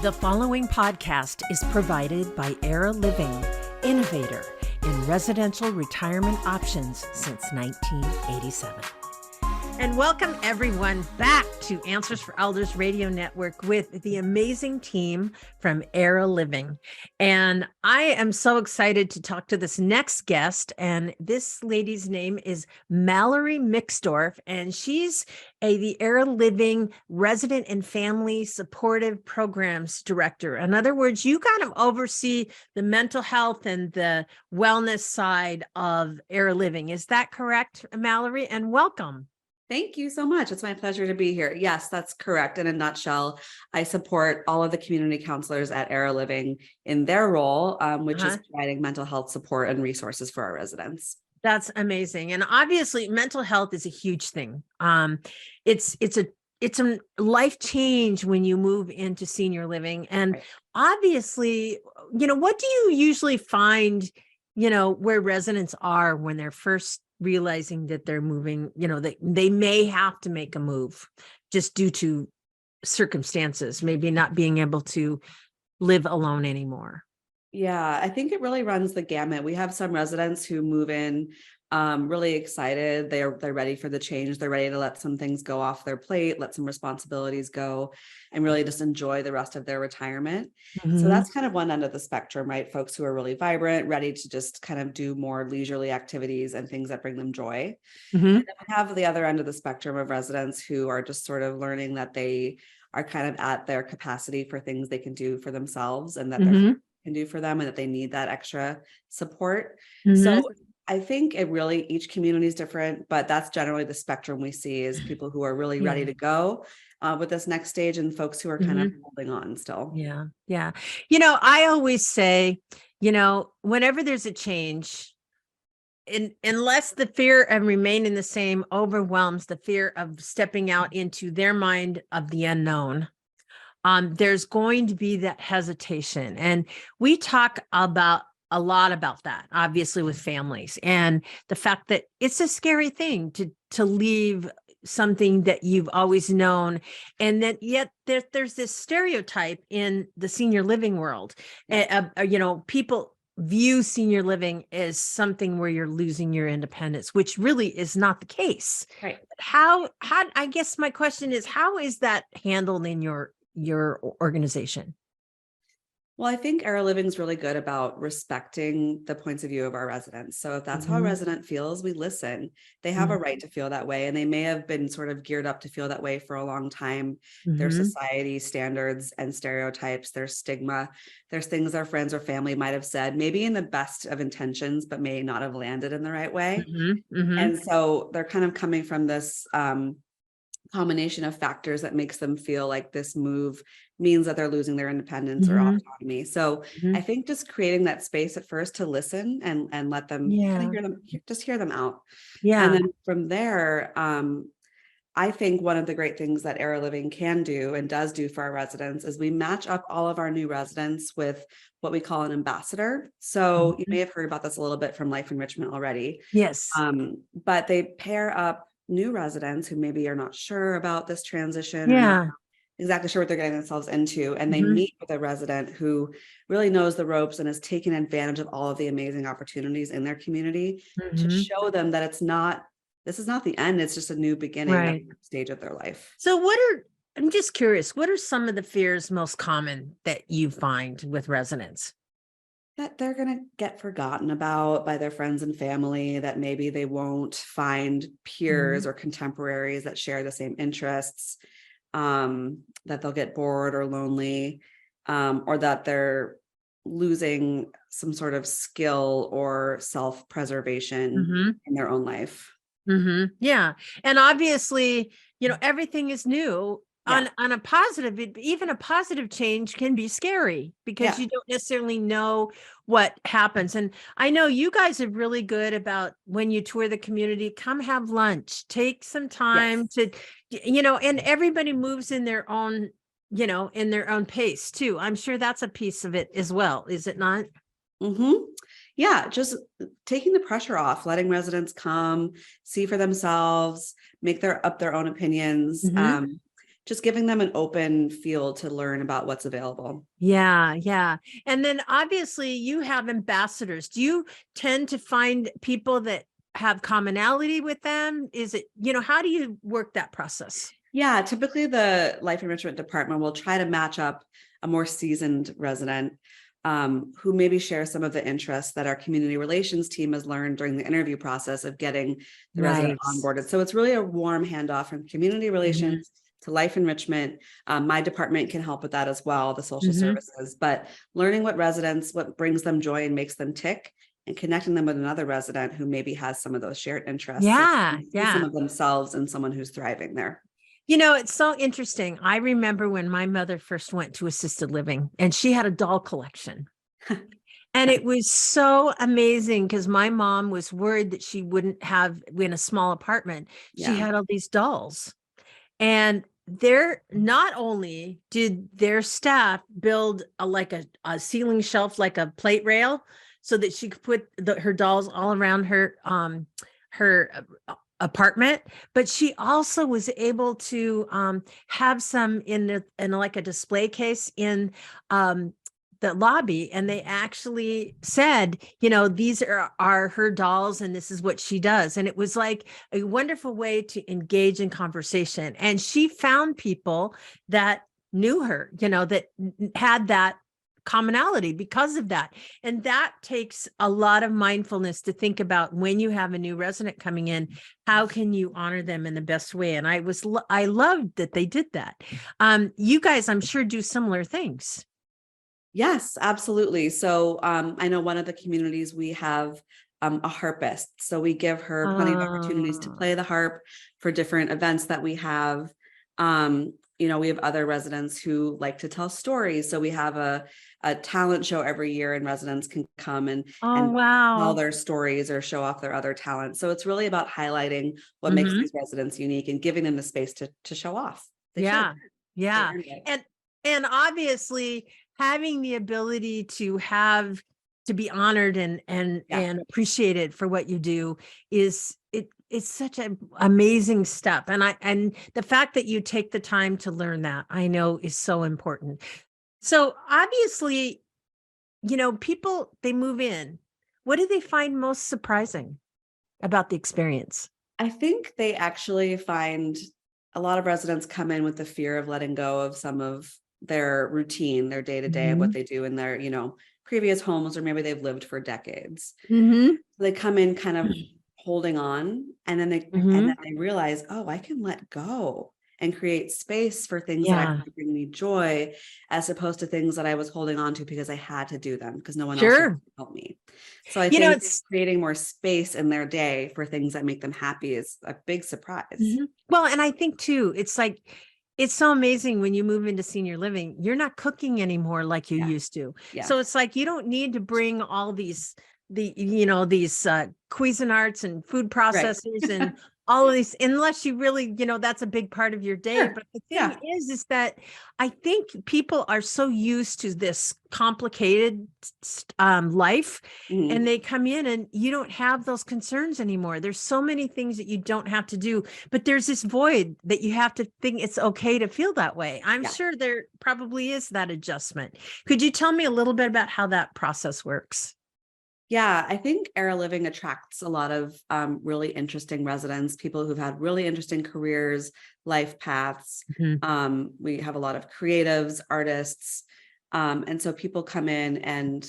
The following podcast is provided by Era Living, innovator in residential retirement options since 1987. And welcome everyone back to Answers for Elders Radio Network with the amazing team from Era Living. And I am so excited to talk to this next guest. And this lady's name is Mallory Mixdorf, and she's the Era Living Resident and Family Supportive Programs Director. In other words, you kind of oversee the mental health and the wellness side of Era Living. Is that correct, Mallory? And welcome. Thank you so much. It's my pleasure to be here. Yes, that's correct. In a nutshell, I support all of the community counselors at Era Living in their role, which is providing mental health support and resources for our residents. That's amazing. And obviously mental health is a huge thing. It's a life change when you move into senior living. And obviously, what do you usually find, where residents are when they're first realizing that they're moving, they may have to make a move just due to circumstances, maybe not being able to live alone anymore? Yeah, I think it really runs the gamut. We have some residents who move in really excited. They're ready for the change. They're ready to let some things go off their plate, let some responsibilities go, and really just enjoy the rest of their retirement. Mm-hmm. So that's kind of one end of the spectrum, right? Folks who are really vibrant, ready to just kind of do more leisurely activities and things that bring them joy. Mm-hmm. And then we have the other end of the spectrum of residents who are just sort of learning that they are kind of at their capacity for things they can do for themselves and that their family can do for them, and that they need that extra support. Mm-hmm. So I think each community is different, but that's generally the spectrum we see is people who are really ready to go with this next stage, and folks who are kind of holding on still. Yeah. Yeah. I always say, whenever there's a change, unless the fear of remaining the same overwhelms the fear of stepping out into their mind of the unknown, there's going to be that hesitation. And we talk a lot about that, obviously, with families, and the fact that it's a scary thing to leave something that you've always known, and that yet there's this stereotype in the senior living world. People view senior living as something where you're losing your independence, which really is not the case. Right. How I guess my question is, how is that handled in your organization? Well, I think Era Living is really good about respecting the points of view of our residents. So if that's how a resident feels, we listen. They have a right to feel that way, and they may have been sort of geared up to feel that way for a long time. There's society standards and stereotypes, there's stigma, there's things their friends or family might have said, maybe in the best of intentions, but may not have landed in the right way. And so they're kind of coming from this combination of factors that makes them feel like this move means that they're losing their independence or autonomy. So I think just creating that space at first to listen and let them kind of hear them out. Yeah. And then from there, I think one of the great things that Era Living can do and does do for our residents is we match up all of our new residents with what we call an ambassador. So you may have heard about this a little bit from Life Enrichment already. Yes. But they pair up new residents who maybe are not sure about this transition, not exactly sure what they're getting themselves into, and they meet with a resident who really knows the ropes and is taking advantage of all of the amazing opportunities in their community to show them that this is not the end, it's just a new beginning, at the stage of their life. So I'm just curious, what are some of the fears most common that you find with residents? That they're going to get forgotten about by their friends and family, that maybe they won't find peers or contemporaries that share the same interests, that they'll get bored or lonely, or that they're losing some sort of skill or self-preservation in their own life. Yeah. And obviously, everything is new. On a positive, even a positive change can be scary because you don't necessarily know what happens. And I know you guys are really good about, when you tour the community, come have lunch, take some time to, and everybody moves in their own, in their own pace too. I'm sure that's a piece of it as well. Is it not? Yeah, just taking the pressure off, letting residents come, see for themselves, make up their own opinions. just giving them an open field to learn about what's available. Yeah, yeah. And then obviously you have ambassadors. Do you tend to find people that have commonality with them? Is it, how do you work that process? Yeah, typically the Life Enrichment department will try to match up a more seasoned resident who maybe share some of the interests that our community relations team has learned during the interview process of getting the resident onboarded. So it's really a warm handoff from community relations to Life Enrichment. My department can help with that as well, the social services, but learning what brings them joy and makes them tick, and connecting them with another resident who maybe has some of those shared interests. Yeah, see some of themselves in someone who's thriving there. It's so interesting. I remember when my mother first went to assisted living and she had a doll collection. And it was so amazing because my mom was worried that she wouldn't have in a small apartment. She had all these dolls. And not only did their staff build a ceiling shelf, like a plate rail, so that she could put her dolls all around her apartment, but she also was able to have some in like a display case in the lobby, and they actually said, these are her dolls and this is what she does. And it was like a wonderful way to engage in conversation. And she found people that knew her, that had that commonality because of that. And that takes a lot of mindfulness to think about when you have a new resident coming in, how can you honor them in the best way? And I loved that they did that. You guys, I'm sure, do similar things. Yes, absolutely. So I know one of the communities, we have a harpist. So we give her plenty of opportunities to play the harp for different events that we have. We have other residents who like to tell stories. So we have a talent show every year, and residents can come and tell their stories or show off their other talents. So it's really about highlighting what makes these residents unique and giving them the space to show off. Yeah. And obviously having the ability to be honored and appreciated for what you do it's such an amazing step. And the fact that you take the time to learn that, I know, is so important. So obviously, people, they move in. What do they find most surprising about the experience? I think they actually find a lot of residents come in with the fear of letting go of some of their routine, their day-to-day, of what they do in their, previous homes, or maybe they've lived for decades. They come in kind of holding on, and then they realize, oh, I can let go and create space for things that actually bring me joy, as opposed to things that I was holding on to because I had to do them because no one else could help me. So I think it's creating more space in their day for things that make them happy is a big surprise. Well, and I think too, it's like, it's so amazing when you move into senior living, you're not cooking anymore like you used to. So it's like, you don't need to bring all these Cuisinarts and food processors and all of these, unless you really, that's a big part of your day. But the thing is that I think people are so used to this complicated life, and they come in and you don't have those concerns anymore. There's so many things that you don't have to do, but there's this void that you have to think it's okay to feel that way. I'm sure there probably is that adjustment. Could you tell me a little bit about how that process works? Yeah, I think Era Living attracts a lot of really interesting residents, people who've had really interesting careers, life paths. We have a lot of creatives, artists. And so people come in and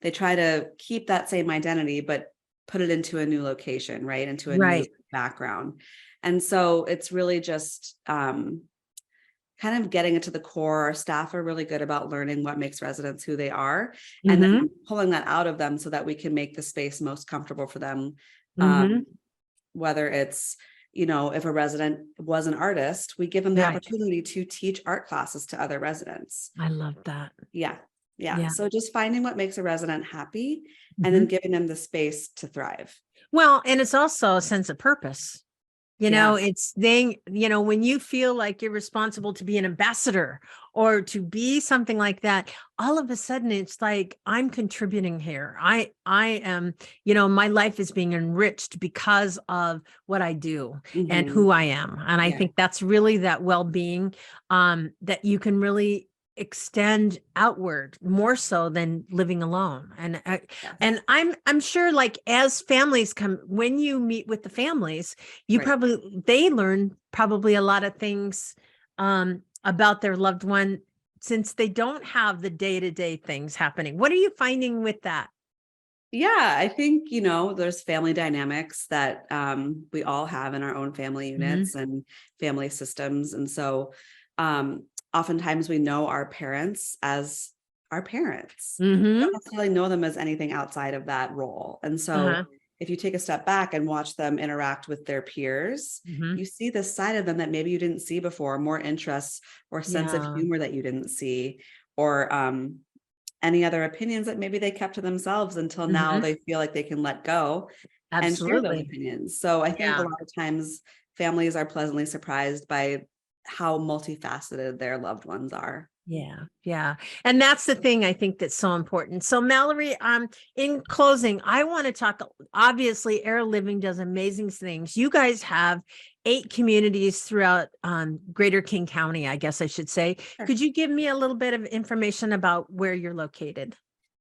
they try to keep that same identity, but put it into a new location, right? Into a new background. And so it's really just kind of getting it to the core. Our staff are really good about learning what makes residents who they are, and then pulling that out of them so that we can make the space most comfortable for them. Whether it's, if a resident was an artist, we give them the opportunity to teach art classes to other residents. I love that. Yeah. So just finding what makes a resident happy and then giving them the space to thrive. Well, and it's also a sense of purpose. It's when you feel like you're responsible to be an ambassador or to be something like that, all of a sudden it's like, I'm contributing here. I am, my life is being enriched because of what I do and who I am. And I think that's really that well-being that you can really extend outward more so than living alone. And I'm sure, like, as families come, when you meet with the families, they learn probably a lot of things about their loved one, since they don't have the day-to-day things happening. What are you finding with that? Yeah, I think, there's family dynamics that we all have in our own family units and family systems. And so oftentimes we know our parents as our parents. We don't necessarily know them as anything outside of that role. And so if you take a step back and watch them interact with their peers, you see this side of them that maybe you didn't see before, more interests or sense of humor that you didn't see, or any other opinions that maybe they kept to themselves until now they feel like they can let go and share those opinions. So I think a lot of times families are pleasantly surprised by how multifaceted their loved ones are. Yeah. And that's the thing I think that's so important. So Mallory, in closing, I want to talk, obviously Era Living does amazing things. You guys have 8 communities throughout Greater King County, I guess I should say. Sure. Could you give me a little bit of information about where you're located?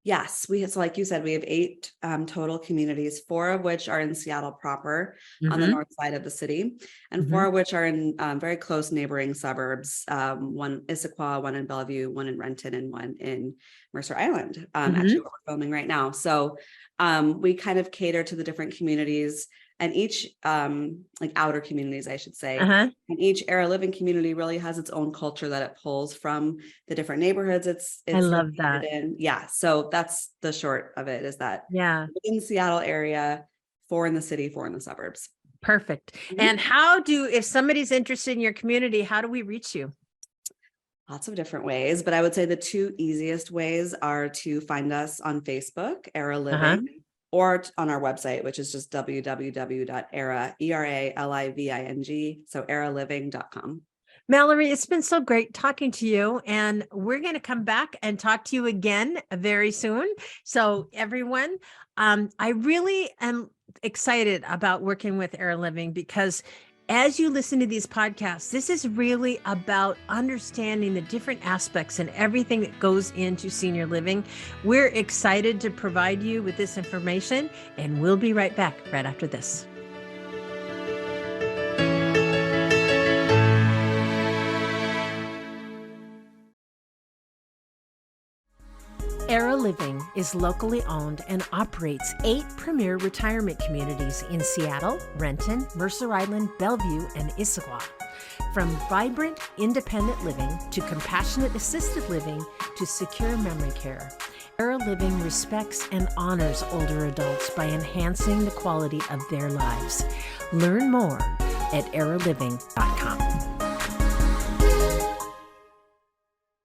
Yes, so like you said, we have 8 total communities, 4 of which are in Seattle proper on the north side of the city, and 4 of which are in very close neighboring suburbs, one Issaquah, one in Bellevue, one in Renton, and one in Mercer Island, actually what we're filming right now. So we kind of cater to the different communities, and each like outer communities, I should say, and each Era Living community really has its own culture that it pulls from the different neighborhoods it's I love that. in. So that's the short of it, is that within the Seattle area, 4 in the city, 4 in the suburbs. Perfect. And if somebody's interested in your community, how do we reach you? Lots of different ways, but I would say the 2 easiest ways are to find us on Facebook, Era Living, or on our website, which is just www.era, ERALIVING, so eraliving.com. Mallory, it's been so great talking to you, and we're going to come back and talk to you again very soon. So everyone, I really am excited about working with Era Living, because as you listen to these podcasts, this is really about understanding the different aspects and everything that goes into senior living. We're excited to provide you with this information, and we'll be right back right after this. Era Living is locally owned and operates 8 premier retirement communities in Seattle, Renton, Mercer Island, Bellevue, and Issaquah. From vibrant, independent living to compassionate assisted living to secure memory care, Era Living respects and honors older adults by enhancing the quality of their lives. Learn more at eraliving.com.